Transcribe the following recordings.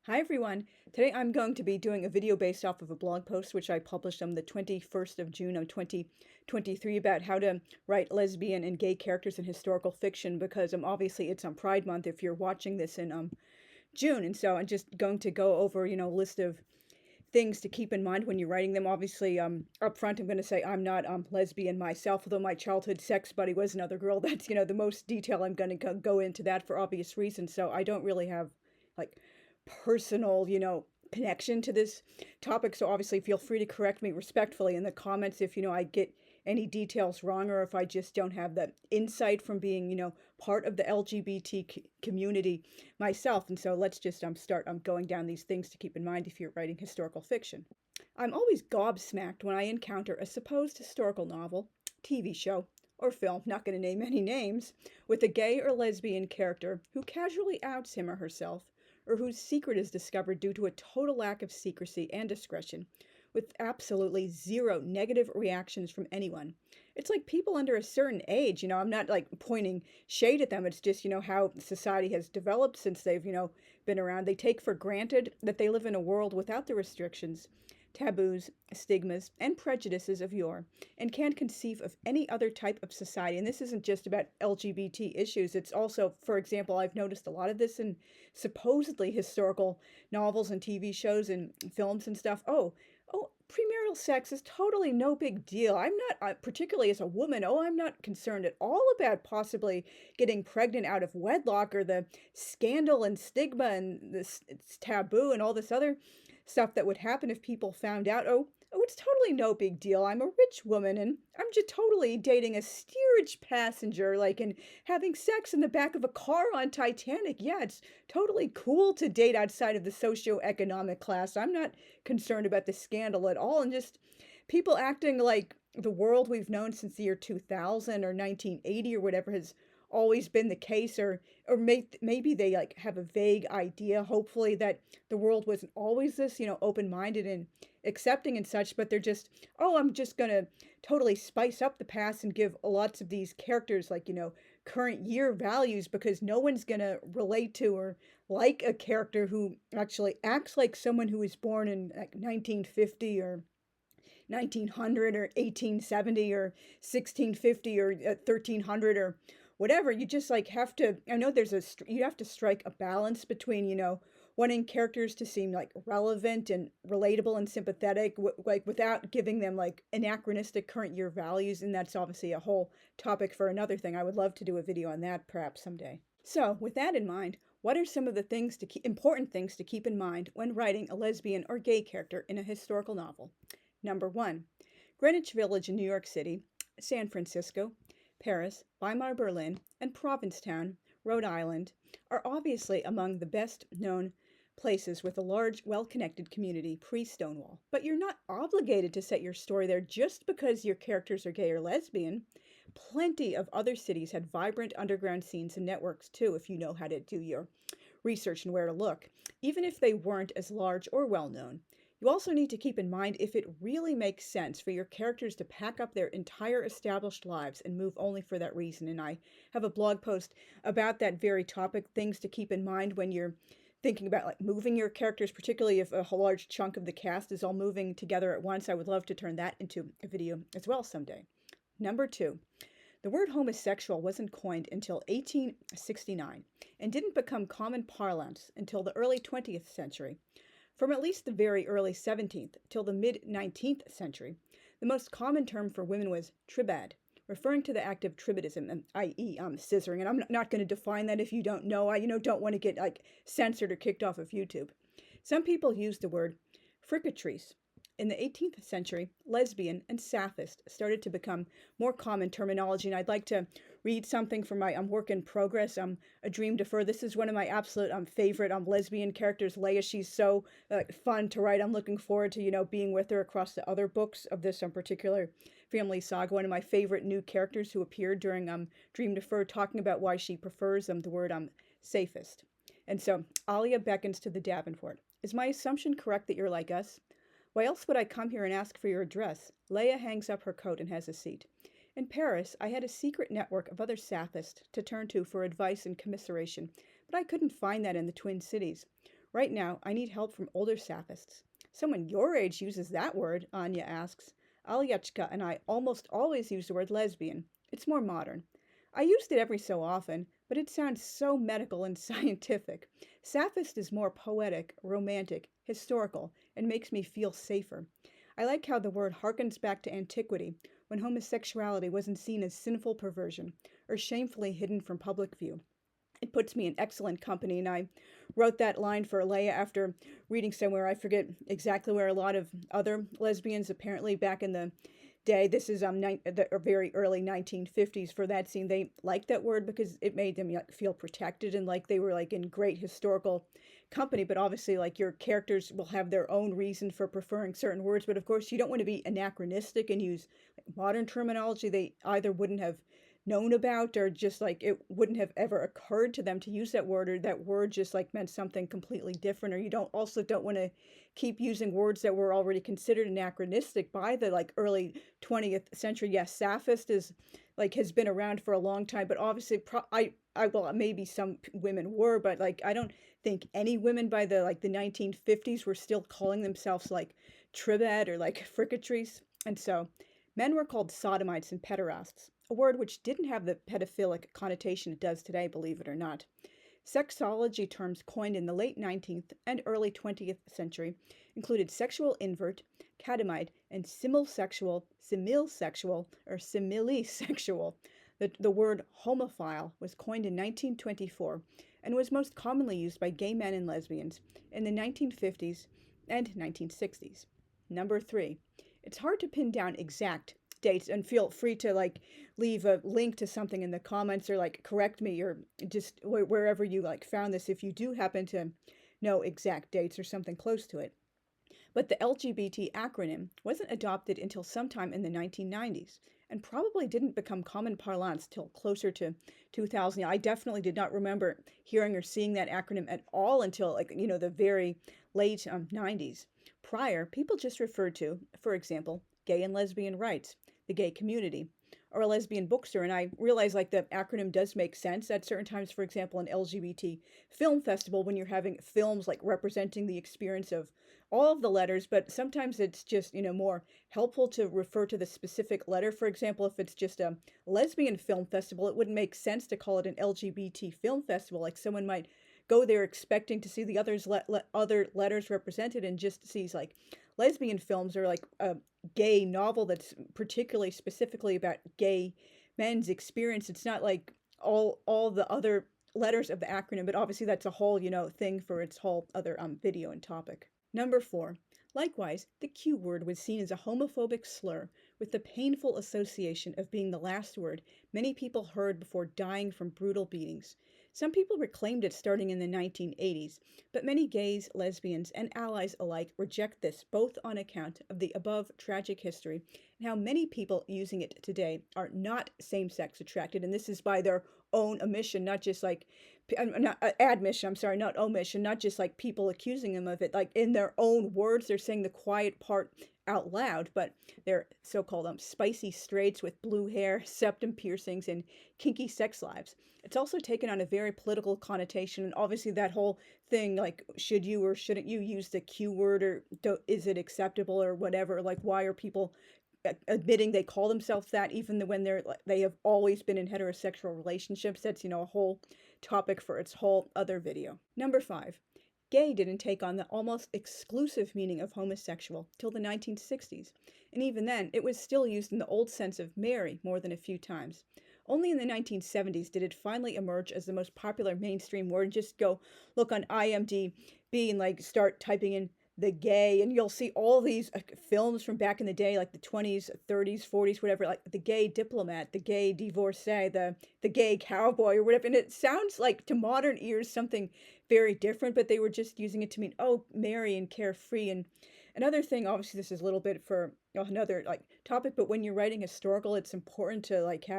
Hi everyone. Today I'm going to be doing a video based off of a blog post which I published on the 21st of June of 2023 about how to write lesbian and gay characters in historical fiction because obviously it's on Pride Month if you're watching this in June. And so I'm just going to go over, a list of things to keep in mind when you're writing them. Obviously, up front I'm going to say I'm not lesbian myself, although my childhood sex buddy was another girl. That's, the most detail I'm going to go into that for obvious reasons. So I don't really have like personal, connection to this topic. So obviously feel free to correct me respectfully in the comments if, I get any details wrong or if I just don't have that insight from being, part of the LGBT community myself. And so let's just start going down these things to keep in mind if you're writing historical fiction. I'm always gobsmacked when I encounter a supposed historical novel, TV show, or film, not going to name any names, with a gay or lesbian character who casually outs him or herself, or whose secret is discovered due to a total lack of secrecy and discretion, with absolutely zero negative reactions from anyone. It's like people under a certain age, I'm not like pointing shade at them. It's just, how society has developed since they've, been around. They take for granted that they live in a world without the restrictions, taboos, stigmas, and prejudices of yore, and can't conceive of any other type of society. And this isn't just about LGBT issues. It's also, for example, I've noticed a lot of this in supposedly historical novels and TV shows and films and stuff. Oh, premarital sex is totally no big deal. I'm not, particularly as a woman, I'm not concerned at all about possibly getting pregnant out of wedlock or the scandal and stigma and this it's taboo and all this other stuff that would happen if people found out. It's totally no big deal. I'm a rich woman and I'm just totally dating a steerage passenger, and having sex in the back of a car on Titanic. Yeah, it's totally cool to date outside of the socioeconomic class. I'm not concerned about the scandal at all. And just people acting like the world we've known since the year 2000 or 1980 or whatever has always been the case, or maybe they have a vague idea, hopefully, that the world wasn't always this, open-minded and accepting and such, but they're just, I'm just gonna totally spice up the past and give lots of these characters current year values because no one's gonna relate to or like a character who actually acts like someone who was born in 1950 or 1900 or 1870 or 1650 or 1300 or whatever. You just have to, I know you have to strike a balance between, wanting characters to seem relevant and relatable and sympathetic, without giving them anachronistic current year values. And that's obviously a whole topic for another thing. I would love to do a video on that perhaps someday. So with that in mind, what are some of the important things to keep in mind when writing a lesbian or gay character in a historical novel? Number 1, Greenwich Village in New York City, San Francisco, Paris, Weimar, Berlin, and Provincetown, Rhode Island, are obviously among the best known places with a large, well-connected community pre-Stonewall. But you're not obligated to set your story there just because your characters are gay or lesbian. Plenty of other cities had vibrant underground scenes and networks too, if you know how to do your research and where to look, even if they weren't as large or well-known. You also need to keep in mind if it really makes sense for your characters to pack up their entire established lives and move only for that reason. And I have a blog post about that very topic, things to keep in mind when you're thinking about moving your characters, particularly if a large chunk of the cast is all moving together at once. I would love to turn that into a video as well someday. Number 2, the word homosexual wasn't coined until 1869 and didn't become common parlance until the early 20th century. From at least the very early 17th till the mid-19th century, the most common term for women was tribad, referring to the act of tribadism, i.e. scissoring. And I'm not going to define that if you don't know. I don't want to get censored or kicked off of YouTube. Some people use the word fricatrice. In the 18th century, lesbian and sapphist started to become more common terminology, and I'd like to read something from my work in progress, A Dream Deferred. This is one of my absolute favorite lesbian characters, Leia. She's so fun to write. I'm looking forward to, being with her across the other books of this particular family saga. One of my favorite new characters who appeared during Dream Deferred, talking about why she prefers the word safest. And so, Alia beckons to the Davenport. Is my assumption correct that you're like us? Why else would I come here and ask for your address? Leia hangs up her coat and has a seat. In Paris, I had a secret network of other saphists to turn to for advice and commiseration, but I couldn't find that in the Twin Cities. Right now, I need help from older saphists. Someone your age uses that word, Anya asks. Alyachka and I almost always use the word lesbian. It's more modern. I used it every so often, but it sounds so medical and scientific. Sapphist is more poetic, romantic, historical, and makes me feel safer. I like how the word harkens back to antiquity, when homosexuality wasn't seen as sinful perversion or shamefully hidden from public view. It puts me in excellent company, and I wrote that line for Leia after reading somewhere, I forget exactly where, a lot of other lesbians apparently back in the day, this is the very early 1950s, for that scene, they liked that word because it made them feel protected and like they were like in great historical company. But obviously, like, your characters will have their own reason for preferring certain words, but of course you don't want to be anachronistic and use modern terminology they either wouldn't have known about, or just like it wouldn't have ever occurred to them to use that word, or that word just like meant something completely different. Or you don't want to keep using words that were already considered anachronistic by the like early 20th century. Yes, Sapphist is like has been around for a long time, but obviously well, maybe some women were, but like I don't think any women by the like the 1950s were still calling themselves like tribad or like fricatrice. And so men were called sodomites and pederasts, a word which didn't have the pedophilic connotation it does today, believe it or not. Sexology terms coined in the late 19th and early 20th century included sexual invert, catamite, and similsexual, or similisexual. The word homophile was coined in 1924 and was most commonly used by gay men and lesbians in the 1950s and 1960s. Number 3. It's hard to pin down exact dates, and feel free to like leave a link to something in the comments or like correct me, or just wherever you like found this if you do happen to know exact dates or something close to it. But the LGBT acronym wasn't adopted until sometime in the 1990s and probably didn't become common parlance till closer to 2000. I definitely did not remember hearing or seeing that acronym at all until like the very late 90s. Prior, people just referred to, for example, gay and lesbian rights, the gay community, or a lesbian bookstore. And I realize like the acronym does make sense at certain times. For example, an LGBT film festival, when you're having films like representing the experience of all of the letters, but sometimes it's just more helpful to refer to the specific letter. For example, if it's just a lesbian film festival, it wouldn't make sense to call it an LGBT film festival. Like someone might go there expecting to see the other letters represented and just sees like lesbian films, or like a gay novel that's particularly specifically about gay men's experience. It's not like all the other letters of the acronym, but obviously that's a whole thing for its whole other video and topic. Number 4. Likewise, the Q word was seen as a homophobic slur, with the painful association of being the last word many people heard before dying from brutal beatings. Some people reclaimed it starting in the 1980s, but many gays, lesbians, and allies alike reject this, both on account of the above tragic history and how many people using it today are not same-sex attracted, and this is by their own omission, not just like admission, I'm sorry, not omission, not just like people accusing them of it, like in their own words, they're saying the quiet part out loud, but they're so-called spicy straights with blue hair, septum piercings, and kinky sex lives. It's also taken on a very political connotation, and obviously that whole thing, like, should you or shouldn't you use the Q word, or is it acceptable, or whatever, like, why are people admitting they call themselves that, even when they have always been in heterosexual relationships? That's, a whole topic for its whole other video. Number 5. Gay didn't take on the almost exclusive meaning of homosexual till the 1960s, and even then, it was still used in the old sense of marry more than a few times. Only in the 1970s did it finally emerge as the most popular mainstream word. Just go look on IMDb and like start typing in the gay, and you'll see all these films from back in the day, like the 20s, 30s, 40s, whatever, like the gay diplomat, the gay divorcee, the gay cowboy, or whatever. And it sounds like to modern ears something very different, but they were just using it to mean, oh, merry and carefree. And another thing, obviously this is a little bit for another like topic, but when you're writing historical, it's important to like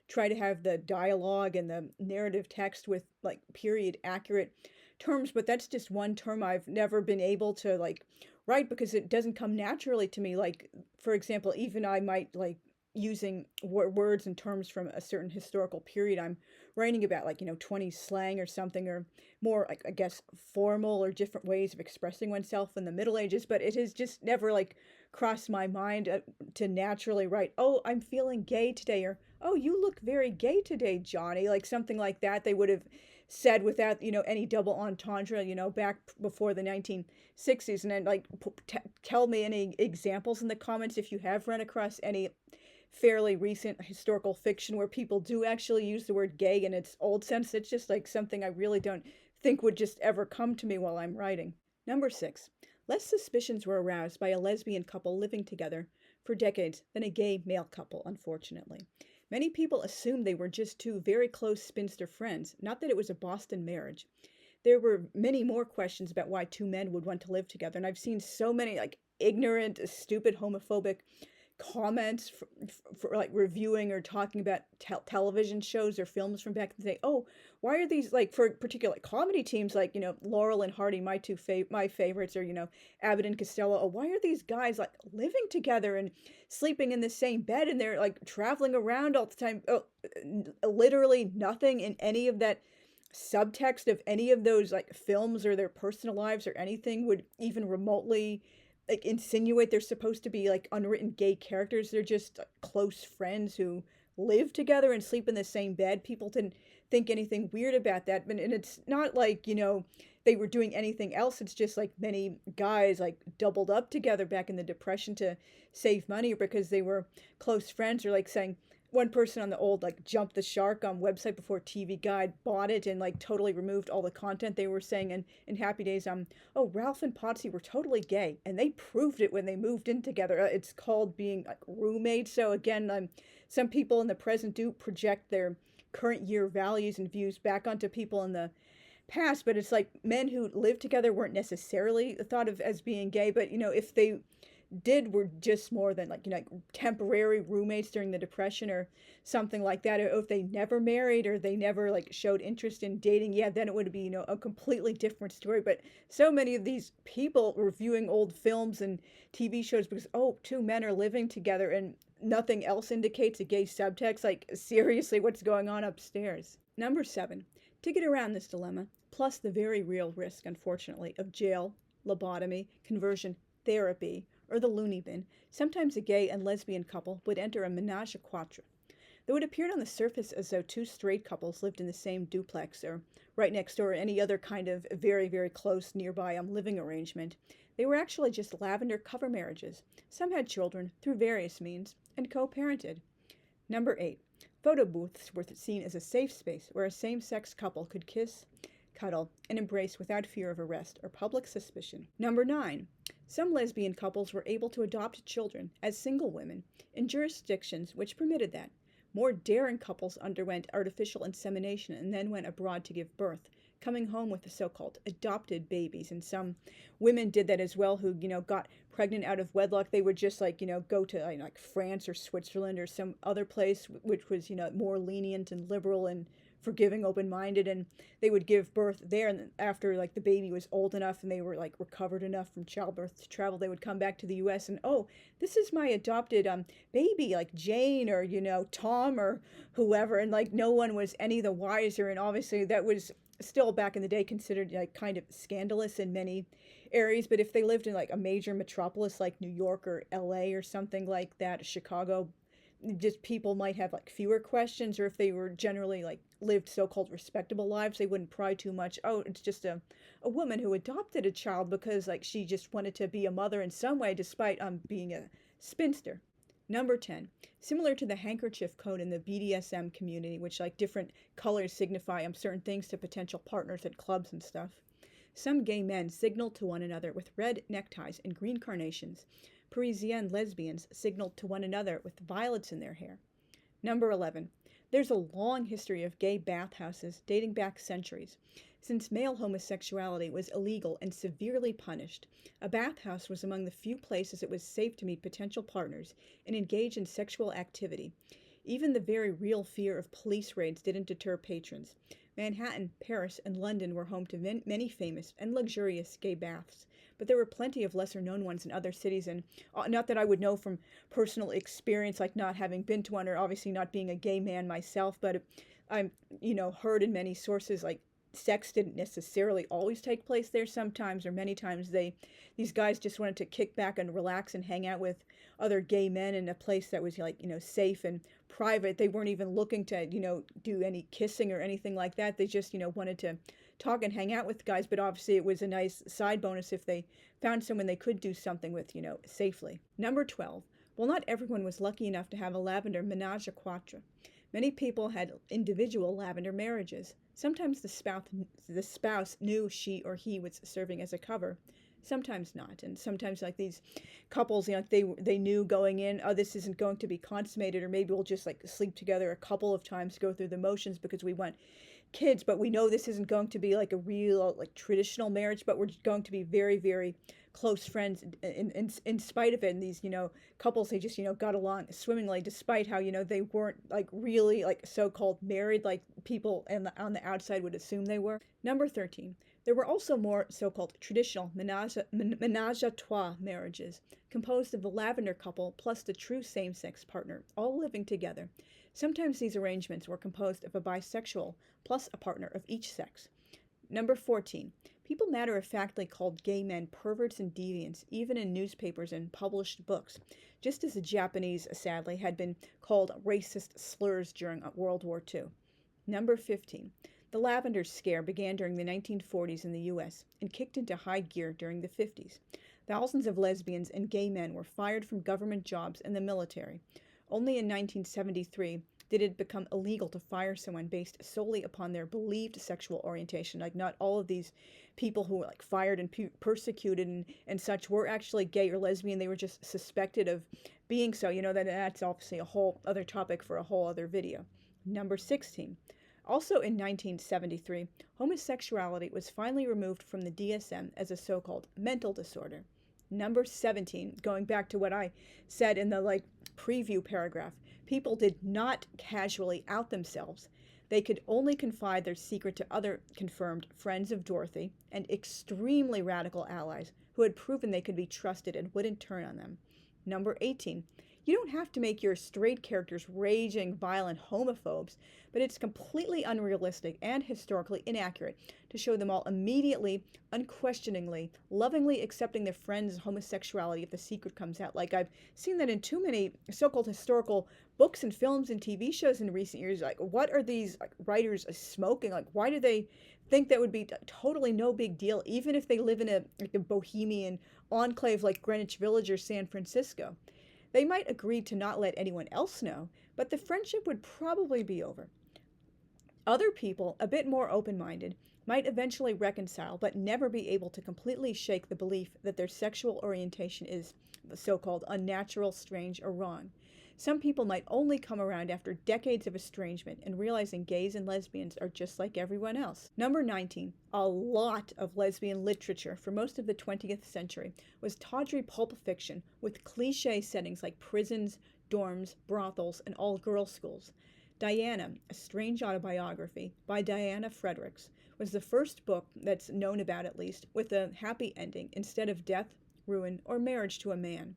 try to have the dialogue and the narrative text with like period accurate terms. But that's just one term I've never been able to like write because it doesn't come naturally to me. Like, for example, even I might like using words and terms from a certain historical period. I'm writing about, like, 20s slang or something, or more, like, I guess, formal or different ways of expressing oneself in the Middle Ages, but it has just never, like, crossed my mind to naturally write, oh, I'm feeling gay today, or oh, you look very gay today, Johnny, like something like that. They would have said without, any double entendre, back before the 1960s. And then, like, tell me any examples in the comments if you have run across any fairly recent historical fiction where people do actually use the word gay in its old sense. It's just like something I really don't think would just ever come to me while I'm writing. Number 6. Less suspicions were aroused by a lesbian couple living together for decades than a gay male couple, unfortunately. Many people assumed they were just two very close spinster friends, not that it was a Boston marriage. There were many more questions about why two men would want to live together, and I've seen so many, like, ignorant, stupid, homophobic comments for like reviewing or talking about television shows or films from back in the day. Oh, why are these, like, for particular, like, comedy teams, like, Laurel and Hardy, my two my favorites, or Abbott and Costello. Oh, why are these guys, like, living together and sleeping in the same bed, and they're, like, traveling around all the time? Oh, literally nothing in any of that subtext of any of those, like, films or their personal lives or anything would even remotely, like, insinuate they're supposed to be, like, unwritten gay characters. They're just, close friends who live together and sleep in the same bed. People didn't think anything weird about that. And it's not like, they were doing anything else. It's just like many guys, like, doubled up together back in the Depression to save money, or because they were close friends, or, like, saying, one person on the old, like, Jump the Shark website before TV Guide bought it and, like, totally removed all the content they were saying in Happy Days. Oh, Ralph and Potsy were totally gay, and they proved it when they moved in together. It's called being, like, roommates. So again, some people in the present do project their current year values and views back onto people in the past, but it's like men who lived together weren't necessarily thought of as being gay, but if they did, were just more than, like, like, temporary roommates during the Depression or something like that. Or if they never married, or they never, like, showed interest in dating, yeah, then it would be, a completely different story. But so many of these people reviewing old films and TV shows because, oh, two men are living together and nothing else indicates a gay subtext. Like, seriously, what's going on upstairs? Number 7. To get around this dilemma, plus the very real risk, unfortunately, of jail, lobotomy, conversion therapy, or the loony bin, sometimes a gay and lesbian couple would enter a menage a quatre. Though it appeared on the surface as though two straight couples lived in the same duplex, or right next door, or any other kind of very, very close nearby living arrangement, they were actually just lavender cover marriages. Some had children through various means and co-parented. Number 8. Photo booths were seen as a safe space where a same-sex couple could kiss, cuddle, and embrace without fear of arrest or public suspicion. Number 9. Some lesbian couples were able to adopt children as single women in jurisdictions which permitted that. More daring couples underwent artificial insemination and then went abroad to give birth, coming home with the so-called adopted babies. And some women did that as well who, got pregnant out of wedlock. They would just, like, go to, like, France or Switzerland or some other place which was, more lenient and liberal and forgiving, open-minded, and they would give birth there. And after, like, the baby was old enough and they were, like, recovered enough from childbirth to travel, they would come back to the US and, oh, this is my adopted baby, like Jane or, Tom or whoever. And, like, no one was any the wiser. And obviously that was still back in the day considered, like, kind of scandalous in many areas. But if they lived in, like, a major metropolis like New York or LA or something like that, Chicago, just people might have, like, fewer questions. Or if they were generally, like, lived so-called respectable lives, they wouldn't pry too much. Oh, it's just a woman who adopted a child because, like, she just wanted to be a mother in some way despite being a spinster. Number 10. Similar to the handkerchief code in the BDSM community, which, like, different colors signify certain things to potential partners at clubs and stuff, some gay men signaled to one another with red neckties and green carnations. Parisian lesbians signaled to one another with violets in their hair. Number 11. There's a long history of gay bathhouses dating back centuries. Since male homosexuality was illegal and severely punished, a bathhouse was among the few places it was safe to meet potential partners and engage in sexual activity. Even the very real fear of police raids didn't deter patrons. Manhattan, Paris, and London were home to many famous and luxurious gay baths, but there were plenty of lesser known ones in other cities, and not that I would know from personal experience, like not having been to one or obviously not being a gay man myself, but I'm, heard in many sources like sex didn't necessarily always take place there. Sometimes or many times these guys just wanted to kick back and relax and hang out with other gay men in a place that was like, safe and private. They weren't even looking to, do any kissing or anything like that. They just, wanted to talk and hang out with guys. But obviously it was a nice side bonus if they found someone they could do something with, safely. Number 12. Well, not everyone was lucky enough to have a lavender menage a quatre. Many people had individual lavender marriages. Sometimes the spouse knew she or he was serving as a cover, sometimes not. And sometimes like these couples, they knew going in, oh, this isn't going to be consummated, or maybe we'll just like sleep together a couple of times, go through the motions because we want kids, but we know this isn't going to be like a real like traditional marriage, but we're going to be very, very close friends in spite of it. And these, couples, they just, got along swimmingly despite how, they weren't like really like so-called married like people on the outside would assume they were. Number 13. There were also more so-called traditional menage a trois marriages, composed of the lavender couple plus the true same-sex partner, all living together. Sometimes these arrangements were composed of a bisexual plus a partner of each sex. Number 14. People matter-of-factly called gay men perverts and deviants, even in newspapers and published books, just as the Japanese, sadly, had been called racist slurs during World War II. Number 15. The lavender scare began during the 1940s in the U.S. and kicked into high gear during the 50s. Thousands of lesbians and gay men were fired from government jobs and the military. Only in 1973 did it become illegal to fire someone based solely upon their believed sexual orientation. Like, not all of these people who were like fired and persecuted and such were actually gay or lesbian. They were just suspected of being so. That's obviously a whole other topic for a whole other video. Number 16. Also in 1973, homosexuality was finally removed from the DSM as a so-called mental disorder. Number 17, going back to what I said in the preview paragraph, people did not casually out themselves. They could only confide their secret to other confirmed friends of Dorothy and extremely radical allies who had proven they could be trusted and wouldn't turn on them. Number 18. You don't have to make your straight characters raging, violent homophobes, but it's completely unrealistic and historically inaccurate to show them all immediately, unquestioningly, lovingly accepting their friends' homosexuality if the secret comes out. Like, I've seen that in too many so-called historical books and films and TV shows in recent years. Like, what are these writers smoking? Like, why do they think that would be totally no big deal, even if they live in a bohemian enclave like Greenwich Village or San Francisco? They might agree to not let anyone else know, but the friendship would probably be over. Other people, a bit more open-minded, might eventually reconcile, but never be able to completely shake the belief that their sexual orientation is so-called unnatural, strange, or wrong. Some people might only come around after decades of estrangement and realizing gays and lesbians are just like everyone else. Number 19. A lot of lesbian literature for most of the 20th century was tawdry pulp fiction with cliché settings like prisons, dorms, brothels, and all-girls schools. Diana, A Strange Autobiography by Diana Fredericks, was the first book that's known about, at least, with a happy ending instead of death, ruin, or marriage to a man.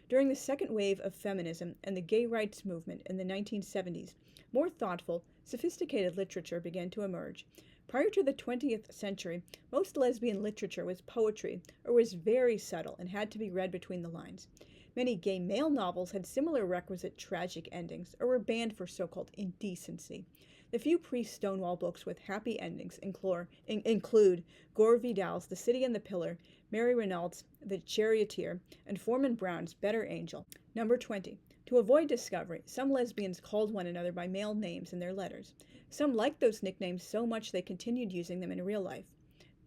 During the second wave of feminism and the gay rights movement in the 1970s, more thoughtful, sophisticated literature began to emerge. Prior to the 20th century, most lesbian literature was poetry or was very subtle and had to be read between the lines. Many gay male novels had similar requisite tragic endings or were banned for so-called indecency. The few pre-Stonewall books with happy endings include Gore Vidal's The City and the Pillar, Mary Renaud's The Charioteer, and Foreman Brown's Better Angel. Number 20. To avoid discovery, some lesbians called one another by male names in their letters. Some liked those nicknames so much they continued using them in real life.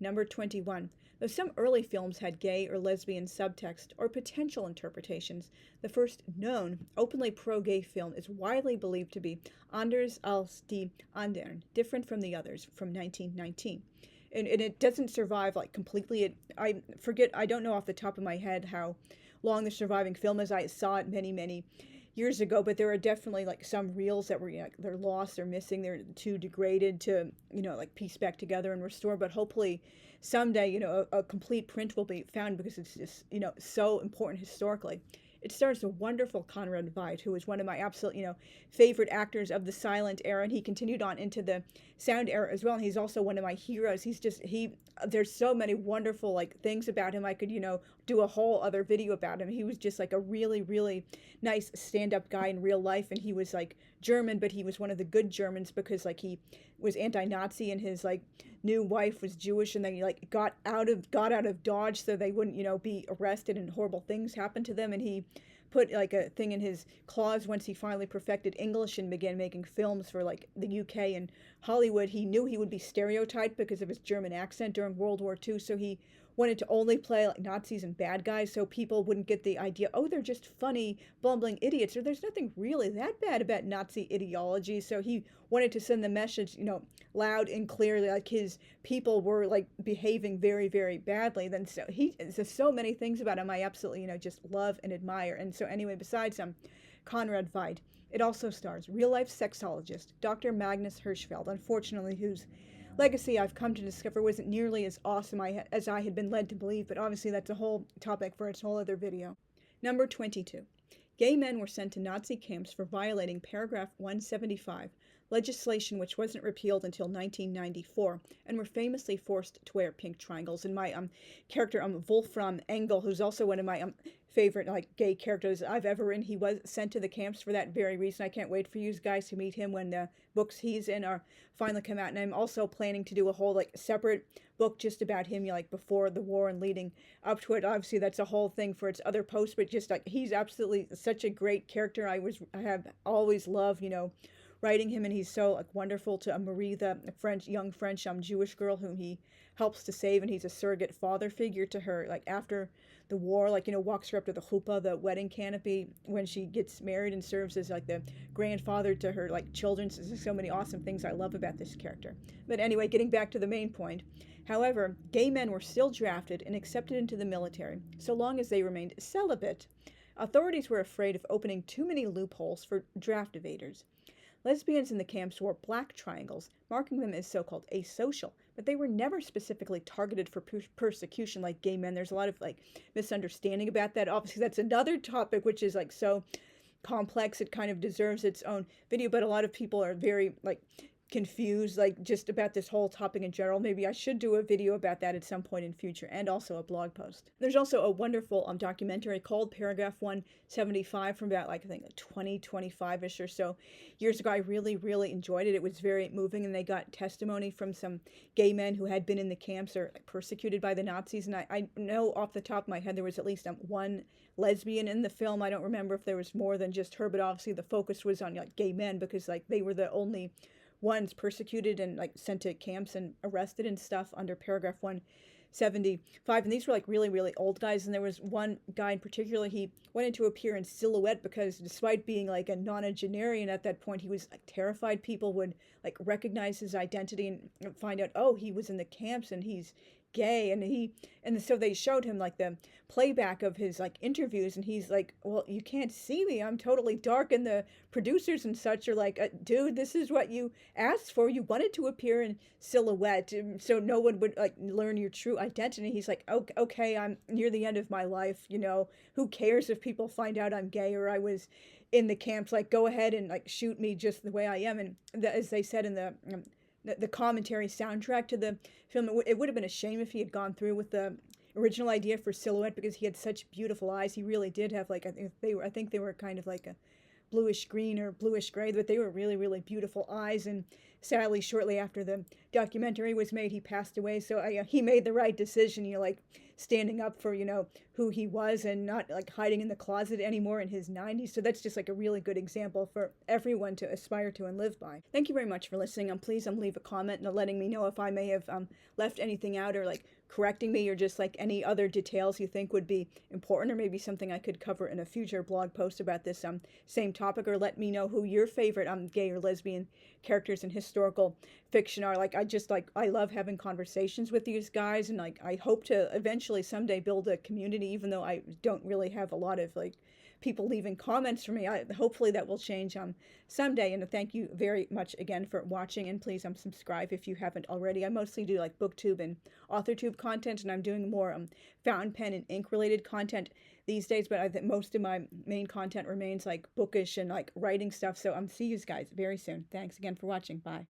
Number 21. Though some early films had gay or lesbian subtext or potential interpretations, the first known openly pro-gay film is widely believed to be Anders als die Anderen, different from the others, from 1919. And it doesn't survive completely. I don't know off the top of my head how long the surviving film is. I saw it many years ago, but there are definitely like some reels that were, like, they're lost, they're missing, they're too degraded to, like piece back together and restore. But hopefully someday, a complete print will be found, because it's just, so important historically. It stars a wonderful Conrad Veidt, who was one of my absolute, favorite actors of the silent era, and he continued on into the sound era as well. And he's also one of my heroes. There's so many wonderful like things about him. I could, do a whole other video about him. He was just like a really, really nice stand-up guy in real life, and he was like German, but he was one of the good Germans, because like he was anti-Nazi, and his like new wife was Jewish, and then he like got out of Dodge so they wouldn't, be arrested and horrible things happened to them. And he put like a thing in his clause once he finally perfected English and began making films for like the UK and Hollywood. He knew he would be stereotyped because of his German accent during World War II, so he wanted to only play like Nazis and bad guys, so people wouldn't get the idea, oh, they're just funny, bumbling idiots, or there's nothing really that bad about Nazi ideology. So he wanted to send the message, loud and clearly, like his people were like behaving very, very badly. Then there's so many things about him I absolutely, just love and admire. And so anyway, besides Conrad Veidt, it also stars real-life sexologist Dr. Magnus Hirschfeld, unfortunately, whose legacy I've come to discover wasn't nearly as awesome as I had been led to believe, but obviously that's a whole topic for its whole other video. Number 22. Gay men were sent to Nazi camps for violating paragraph 175, legislation which wasn't repealed until 1994, and were famously forced to wear pink triangles. And my character, Wolfram Engel, who's also one of my favorite like gay characters I've ever written, he was sent to the camps for that very reason. I can't wait for you guys to meet him when the books he's in are finally come out. And I'm also planning to do a whole like separate book just about him, like before the war and leading up to it. Obviously that's a whole thing for its other posts, but just like he's absolutely such a great character. I have always loved, writing him, and he's so like wonderful to Marie, the young French Jewish girl whom he helps to save, and he's a surrogate father figure to her, like after the war, like, walks her up to the chuppah, the wedding canopy, when she gets married, and serves as like the grandfather to her like children. So there's so many awesome things I love about this character. But anyway, getting back to the main point. However, gay men were still drafted and accepted into the military, so long as they remained celibate. Authorities were afraid of opening too many loopholes for draft evaders. Lesbians in the camps wore black triangles, marking them as so-called asocial, but they were never specifically targeted for persecution like gay men. There's a lot of like misunderstanding about that. Obviously, that's another topic which is like so complex, it kind of deserves its own video, but a lot of people are very like confused like just about this whole topic in general. Maybe I should do a video about that at some point in future, and also a blog post. There's also a wonderful documentary called Paragraph 175 from about like I think 2025-ish or so years ago. I really, really enjoyed it. It was very moving, and they got testimony from some gay men who had been in the camps or like, persecuted by the Nazis. And I know off the top of my head there was at least one lesbian in the film. I don't remember if there was more than just her, but obviously the focus was on like gay men, because like they were the only ones persecuted and like sent to camps and arrested and stuff under paragraph 175. And these were like really, really old guys. And there was one guy in particular, he wanted to appear in silhouette because despite being like a nonagenarian at that point, he was like terrified people would like recognize his identity and find out, oh, he was in the camps and he's gay. And so they showed him like the playback of his like interviews, and he's like, well, you can't see me, I'm totally dark. And the producers and such are like, dude, this is what you asked for, you wanted to appear in silhouette so no one would like learn your true identity. He's like, okay, I'm near the end of my life, who cares if people find out I'm gay or I was in the camps, like go ahead and like shoot me just the way I am. And as they said in the commentary soundtrack to the film, it would have been a shame if he had gone through with the original idea for silhouette, because he had such beautiful eyes. He really did have like, I think they were kind of like a bluish green or bluish gray, but they were really, really beautiful eyes. And sadly, shortly after the documentary was made, he passed away. So he made the right decision, like standing up for, who he was and not like hiding in the closet anymore in his 90s. So that's just like a really good example for everyone to aspire to and live by. Thank you very much for listening. Please leave a comment and letting me know if I may have left anything out, or like correcting me, or just like any other details you think would be important, or maybe something I could cover in a future blog post about this same topic. Or let me know who your favorite gay or lesbian characters in historical fiction are. Like I love having conversations with these guys, and like I hope to eventually someday build a community, even though I don't really have a lot of like people leaving comments for me. Hopefully that will change someday. And thank you very much again for watching. And please subscribe if you haven't already. I mostly do like booktube and authortube content, and I'm doing more fountain pen and ink related content these days. But I think most of my main content remains like bookish and like writing stuff. So see you guys very soon. Thanks again for watching. Bye.